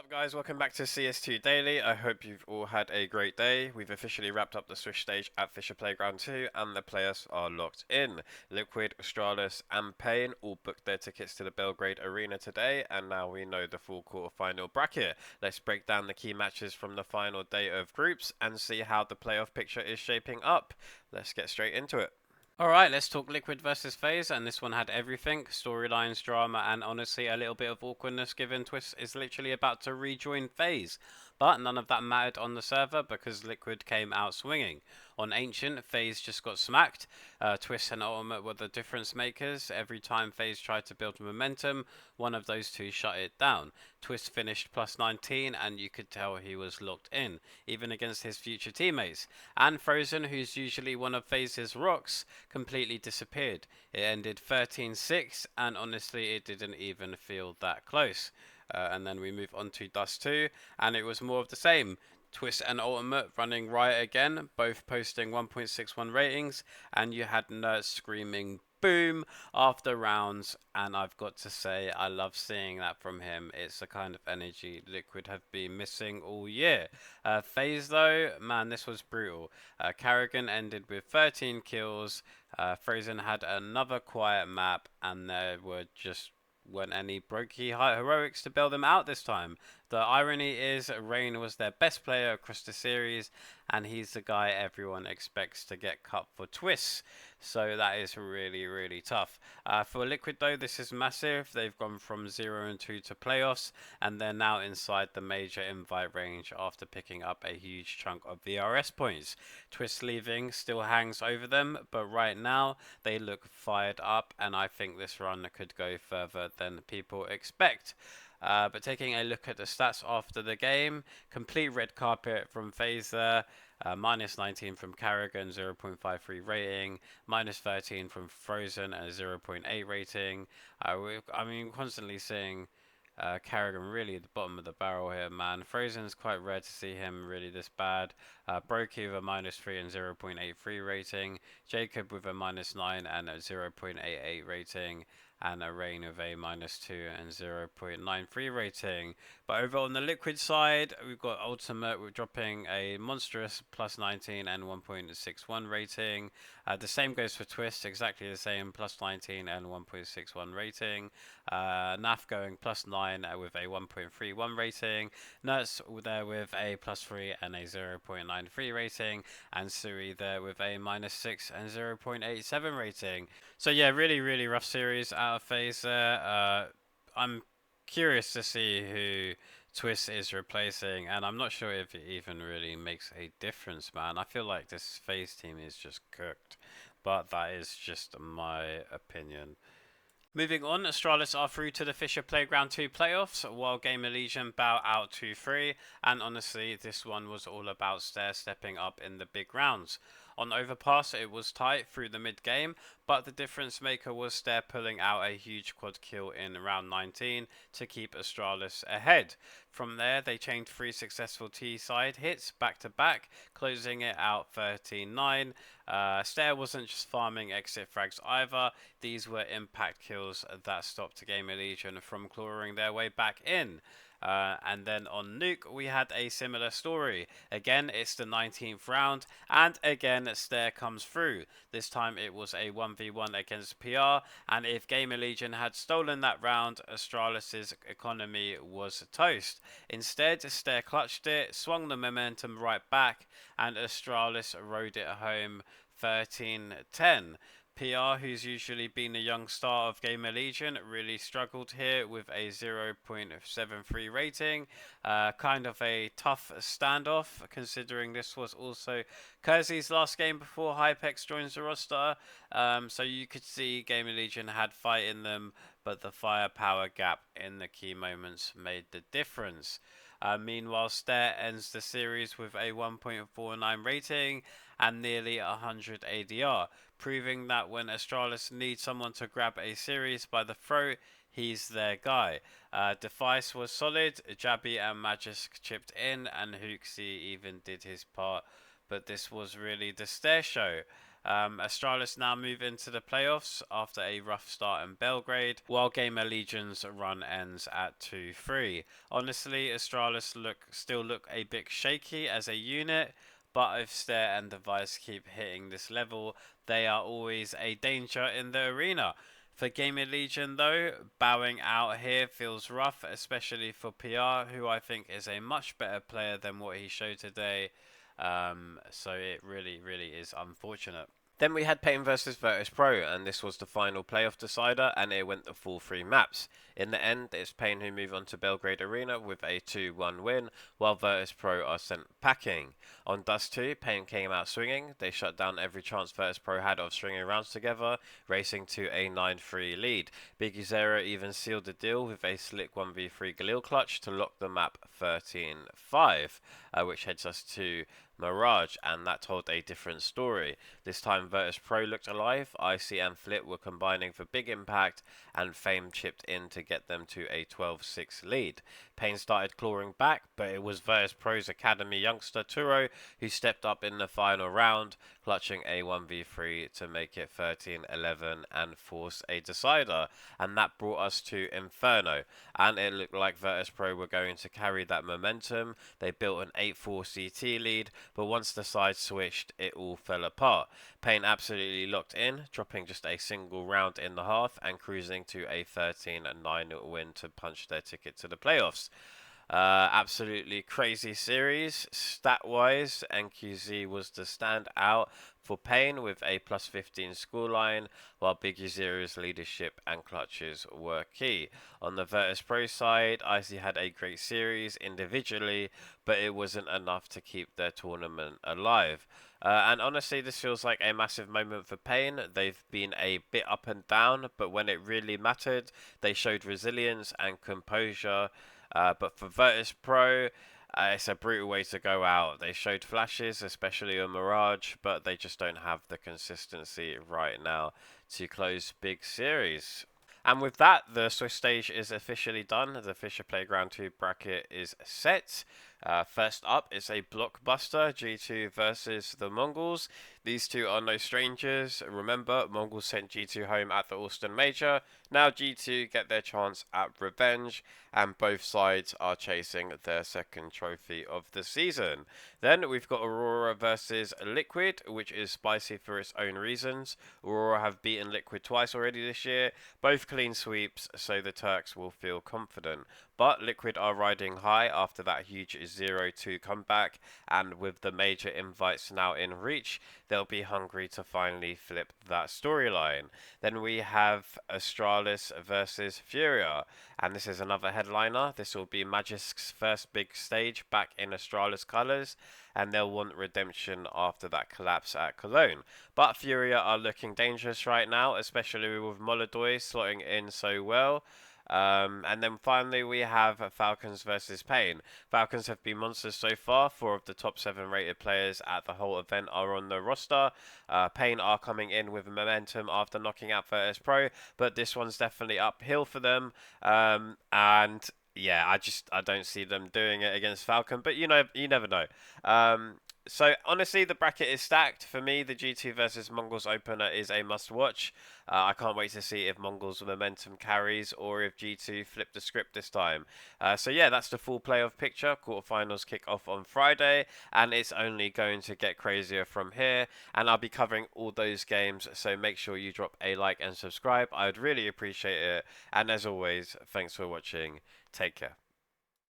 Up guys, welcome back to CS2 Daily. I hope you've all had a great day. We've officially wrapped up the Swish stage at FISSURE Playground 2 and the players are locked in. Liquid, Astralis and paiN all booked their tickets to the Belgrade Arena today, and now we know the full quarterfinal bracket. Let's break down the key matches from the final day of groups and see how the playoff picture is shaping up. Let's get straight into it. Alright, let's talk Liquid versus FaZe, and this one had everything. Storylines, drama, and honestly a little bit of awkwardness given Twistzz is literally about to rejoin FaZe. But none of that mattered on the server because Liquid came out swinging. On Ancient, FaZe just got smacked. Twistzz and Ultimate were the difference makers. Every time FaZe tried to build momentum, one of those two shut it down. Twistzz finished plus 19 and you could tell he was locked in, even against his future teammates. And Frozen, who's usually one of FaZe's rocks, completely disappeared. It ended 13-6 and honestly it didn't even feel that close. And then we move on to Dust 2 and it was more of the same. Twistzz and Ultimate running riot again, both posting 1.61 ratings, and you had Nerds screaming boom after rounds, and I've got to say I love seeing that from him. It's the kind of energy Liquid have been missing all year. FaZe though, man, this was brutal. Karrigan ended with 13 kills, Frozen had another quiet map, and there weren't any brokey heroics to bail them out this time. The irony is Rain was their best player across the series, and he's the guy everyone expects to get cut for Twistzz. So that is really, really tough. For Liquid though, this is massive. They've gone from 0-2 to playoffs, and they're now inside the major invite range after picking up a huge chunk of VRS points. Twistzz leaving still hangs over them, but right now they look fired up, and I think this run could go further than people expect. But taking a look at the stats after the game, complete red carpet from FaZe there. Minus 19 from Karrigan, 0.53 rating. Minus 13 from Frozen at 0.8 rating. I mean, constantly seeing Karrigan really at the bottom of the barrel here, man. Frozen's quite rare to see him really this bad. Brokey with a minus 3 and 0.83 rating. Jacob with a minus 9 and a 0.88 rating. And a Rain with a minus 2 and 0.93 rating. But over on the Liquid side, we've got Ultimate, we're dropping a monstrous plus 19 and 1.61 rating. The same goes for Twistzz, exactly the same, plus 19 and 1.61 rating. Naf going plus 9 with a 1.31 rating. Nuts there with a plus 3 and a 0.93 rating. And Sui there with a minus 6 and 0.87 rating. So yeah, really, really rough series out of FaZe there. I'm curious to see who Twistzz is replacing, and I'm not sure if it even really makes a difference, man. I feel like this FaZe team is just cooked, but that is just my opinion. Moving on, Astralis are through to the FISSURE Playground 2 playoffs, while GamerLegion bow out 2-3, and honestly, this one was all about Staehr stepping up in the big rounds. On Overpass, it was tight through the mid-game, but the difference maker was Staehr pulling out a huge quad kill in round 19 to keep Astralis ahead. From there, they chained 3 successful T-side hits back-to-back, closing it out 13-9. Staehr wasn't just farming exit frags either, these were impact kills that stopped GamerLegion from clawing their way back in. And then on Nuke, we had a similar story. Again, it's the 19th round, and again, Staehr comes through. This time it was a 1v1 against PR, and if GamerLegion had stolen that round, Astralis' economy was toast. Instead, Staehr clutched it, swung the momentum right back, and Astralis rode it home 13-10. PR, who's usually been a young star of GamerLegion, really struggled here with a 0.73 rating. Kind of a tough standoff, considering this was also Kersey's last game before Hypex joins the roster. So you could see GamerLegion had fight in them, but the firepower gap in the key moments made the difference. Meanwhile, Staehr ends the series with a 1.49 rating and nearly 100 ADR, proving that when Astralis needs someone to grab a series by the throat, he's their guy. Device was solid, Jabby and Magisk chipped in, and Hooksy even did his part, but this was really the Staehr show. Astralis now move into the playoffs after a rough start in Belgrade, while GamerLegion's run ends at 2-3. Honestly, Astralis still look a bit shaky as a unit, but if Staehr and Device keep hitting this level, they are always a danger in the arena. For GamerLegion though, bowing out here feels rough, especially for PR, who I think is a much better player than what he showed today. So it really, really is unfortunate. Then we had paiN versus Virtus.pro, and this was the final playoff decider, and it went the full 3 maps. In the end, it's paiN who move on to Belgrade Arena with a 2-1 win, while Virtus.pro are sent packing. On Dust 2, paiN came out swinging. They shut down every chance Virtus.pro had of stringing rounds together, racing to a 9-3 lead. biguzera even sealed the deal with a slick 1v3 Galil clutch to lock the map 13-5, which heads us to Mirage, and that told a different story. This time Virtus.pro looked alive, Icy and Flip were combining for big impact, and Fame chipped in to get them to a 12-6 lead. paiN started clawing back, but it was Virtus.pro's academy youngster Turo who stepped up in the final round, clutching a 1v3 to make it 13-11 and force a decider, and that brought us to Inferno, and it looked like Virtus.pro were going to carry that momentum. They built an 8-4 CT lead, but once the side switched, it all fell apart. paiN absolutely locked in, dropping just a single round in the half and cruising to a 13-9 win to punch their ticket to the playoffs. Absolutely crazy series. Stat-wise, NQZ was the standout for paiN with a +15 scoreline, while biguzera's leadership and clutches were key. On the Virtus.pro side, Icy had a great series individually, but it wasn't enough to keep their tournament alive. And honestly, this feels like a massive moment for paiN. They've been a bit up and down, but when it really mattered, they showed resilience and composure. But for Virtus.pro, it's a brutal way to go out. They showed flashes, especially on Mirage, but they just don't have the consistency right now to close big series. And with that, the Swiss stage is officially done. The FISSURE Playground 2 bracket is set. First up is a blockbuster, G2 versus the MongolZ. These two are no strangers. Remember, MongolZ sent G2 home at the Austin Major. Now G2 get their chance at revenge, and both sides are chasing their second trophy of the season. Then we've got Aurora versus Liquid, which is spicy for its own reasons. Aurora have beaten Liquid twice already this year, both clean sweeps, so the Turks will feel confident. But Liquid are riding high after that huge 0-2 comeback, and with the major invites now in reach, they'll be hungry to finally flip that storyline. Then we have Astralis versus FURIA, and this is another headliner. This will be Magic's first big stage back in Astralis colours, and they'll want redemption after that collapse at Cologne. But FURIA are looking dangerous right now, especially with MongolZ slotting in so well. And then finally we have Falcons versus paiN. Falcons have been monsters so far. 4 of the top 7 rated players at the whole event are on the roster. paiN are coming in with momentum after knocking out Virtus.pro, but this one's definitely uphill for them. And yeah, I don't see them doing it against Falcon, but you never know. So honestly, the bracket is stacked. For me, the G2 versus MongolZ opener is a must-watch. I can't wait to see if MongolZ momentum carries or if G2 flip the script this time. So yeah, that's the full playoff picture. Quarterfinals kick off on Friday, and it's only going to get crazier from here. And I'll be covering all those games, so make sure you drop a like and subscribe. I would really appreciate it. And as always, thanks for watching. Take care.